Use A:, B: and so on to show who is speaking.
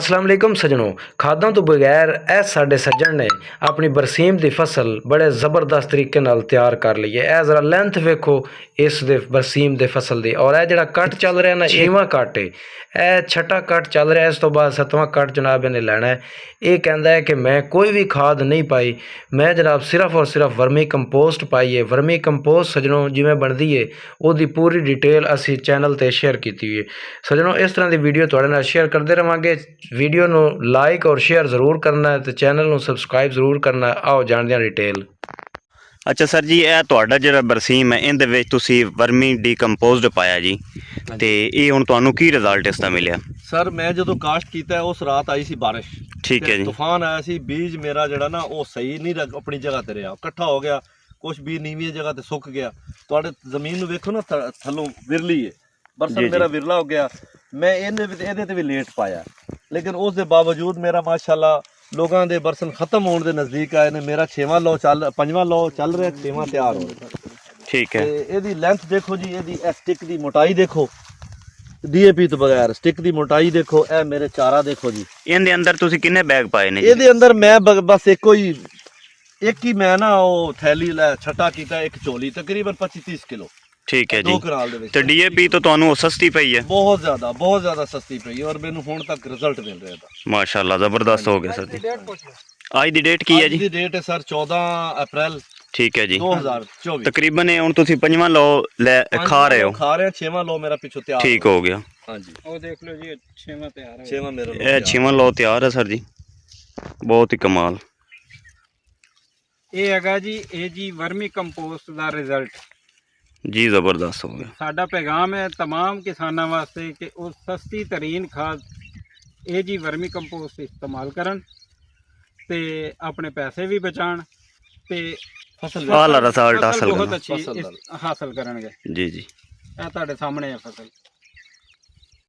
A: अस्सलाम वालेकुम सजनों, खादों तो बगैर ए साडे सज्जन ने अपनी बरसीम की फसल बड़े ज़बरदस्त तरीके नाल तैयार कर ली है। ए जरा लेंथ वेखो इस दे बरसीम दे फसल दी, और ए जड़ा कट चल रहा ना 6वां कट है, ए छठा कट चल रहा है। इस तो बाद 7वां कट जनाब इन्हें लैना है। ये कहता है कि मैं कोई भी खाद नहीं पाई, मैं जनाब सिर्फ और सिर्फ वर्मी कंपोस्ट पाई है। वर्मी कंपोस्ट सजनों जिमें बनती है उसकी पूरी डिटेल असी चैनल पर शेयर की हुई है। सजनों इस तरह की वीडियो थोड़े नाल शेयर करते रहांगे। वीडियो ਨੂੰ लाइक और शेयर जरूर करना है, तो चैनल ਨੂੰ सबसक्राइब जरूर करना है। आओ जानते हैं डिटेल।
B: अच्छा सर जी, ਇਹ ਤੁਹਾਡਾ ਜਿਹੜਾ ਬਰਸੀਮ ਹੈ ਇਹਦੇ ਵਿੱਚ ਤੁਸੀਂ ਵਰਮੀ ਡੀਕੰਪੋਜ਼ਡ ਪਾਇਆ ਜੀ, ਤੇ ਇਹ ਹੁਣ ਤੁਹਾਨੂੰ ਕੀ ਰਿਜ਼ਲਟ ਇਸ ਦਾ ਮਿਲਿਆ?
C: ਸਰ ਮੈਂ ਜਦੋਂ ਕਾਸ਼ਟ ਕੀਤਾ ਉਸ ਰਾਤ ਆਈ ਸੀ ਬਾਰਿਸ਼,
B: ਠੀਕ ਹੈ ਜੀ।
C: ਤੂਫਾਨ ਆਇਆ ਸੀ, ਬੀਜ ਮੇਰਾ ਜਿਹੜਾ ਨਾ ਉਹ ਸਹੀ ਨਹੀਂ ਆਪਣੀ ਜਗ੍ਹਾ ਤੇ ਰਿਹਾ, ਇਕੱਠਾ ਹੋ ਗਿਆ। ਕੁਝ ਬੀਜ ਨੀਵੀਂ ਜਗ੍ਹਾ ਤੇ ਸੁੱਕ ਗਿਆ। ਤੁਹਾਡੇ ਜ਼ਮੀਨ ਨੂੰ ਵੇਖੋ ਨਾ, ਥੱਲੋਂ ਵਿਰਲੀ ਹੈ, ਬਰਸਨ ਮੇਰਾ ਵਿਰਲਾ ਹੋ ਗਿਆ। मैं ਇਹਦੇ ਤੇ ਵੀ ਲੇਟ ਪਾਇਆ, ਲੇਕਿਨ ਉਸ ਦੇ ਬਾਵਜੂਦ ਮੇਰਾ ਮਾਸ਼ਾਅੱਲਾ ਲੋਕਾਂ ਦੇ ਬਰਸਨ ਖਤਮ ਹੋਣ ਦੇ ਨਜ਼ਦੀਕ ਆਏ ਨੇ। ਮੇਰਾ 6ਵਾਂ ਲੋ ਚੱਲ 5ਵਾਂ ਲੋ ਚੱਲ ਰਿਹਾ, 6ਵਾਂ ਤਿਆਰ ਹੋ ਰਿਹਾ।
B: ਠੀਕ ਹੈ।
C: ਤੇ ਇਹਦੀ ਲੈਂਥ ਦੇਖੋ ਜੀ, ਇਹਦੀ ਸਟਿਕ ਦੀ ਮੋਟਾਈ ਦੇਖੋ, ਡੀਏਪੀ ਤੋਂ ਬਗੈਰ ਸਟਿਕ ਦੀ ਮੋਟਾਈ ਦੇਖੋ। ਇਹ ਮੇਰੇ ਚਾਰਾ ਦੇਖੋ ਜੀ।
B: ਇਹਦੇ ਅੰਦਰ ਤੁਸੀਂ ਕਿੰਨੇ ਬੈਗ ਪਾਏ ਨੇ?
C: ਇਹਦੇ ਅੰਦਰ ਮੈਂ ਬਸ ਇੱਕ ਹੀ ਮੈਂ ਨਾ ਉਹ ਥੈਲੀ ਲੈ ਛੱਟਾ ਕੀਤਾ, ਇੱਕ ਝੋਲੀ ਤਕਰੀਬਨ 25-30 ਕਿਲੋ। ठीक है जी। 2 ਕਨਾਲ ਦੇ ਵਿੱਚ
B: ਤੇ ਡੀਏਪੀ ਤੋਂ ਤੁਹਾਨੂੰ ਉਹ ਸਸਤੀ ਪਈ ਹੈ?
C: ਬਹੁਤ ਜ਼ਿਆਦਾ ਸਸਤੀ ਪਈ ਹੈ, ਔਰ ਮੈਨੂੰ ਹੁਣ ਤੱਕ ਰਿਜ਼ਲਟ ਮਿਲ ਰਿਹਾ ਹੈ।
B: ਮਾਸ਼ਾਅੱਲਾ ਜ਼ਬਰਦਸਤ ਹੋ ਗਿਆ ਸਰ ਜੀ। ਅੱਜ ਦੀ ਡੇਟ ਕੀ ਹੈ ਜੀ?
C: ਅੱਜ ਦੀ ਡੇਟ ਹੈ ਸਰ 14 ਅਪ੍ਰੈਲ।
B: ਠੀਕ ਹੈ ਜੀ,
C: 2024।
B: ਤਕਰੀਬਨ ਇਹ ਹੁਣ ਤੁਸੀਂ 5ਵਾਂ ਲੋ ਲੈ ਖਾ ਰਹੇ ਹੋ?
C: ਖਾ ਰਹੇ, 6ਵਾਂ ਲੋ ਮੇਰਾ ਪਿੱਛੋਂ ਤਿਆਰ
B: ਠੀਕ ਹੋ ਗਿਆ।
C: ਹਾਂਜੀ
D: ਉਹ ਦੇਖ ਲਓ ਜੀ, 6ਵਾਂ ਤਿਆਰ ਹੈ।
C: 6ਵਾਂ ਮੇਰਾ
B: ਇਹ 6ਵਾਂ ਲੋ ਤਿਆਰ ਹੈ ਸਰ ਜੀ, ਬਹੁਤ ਹੀ ਕਮਾਲ।
D: ਇਹ ਹੈਗਾ ਜੀ, ਇਹ ਜੀ ਵਰਮੀ ਕੰਪੋਸਟ ਦਾ ਰਿਜ਼ਲਟ
B: जी ज़बरदस्त हो गया।
D: साडा पैगाम है तमाम किसानों वास्ते कि वो सस्ती तरीन खाद ये जी वर्मी कंपोस्ट इस्तेमाल करन ते अपने पैसे भी बचान ते
C: फसल
B: आला रिजल्ट हासिल
D: बहुत अच्छी हासिल करनगे।
B: जी जी,
D: ये तुहाडे सामने है फसल।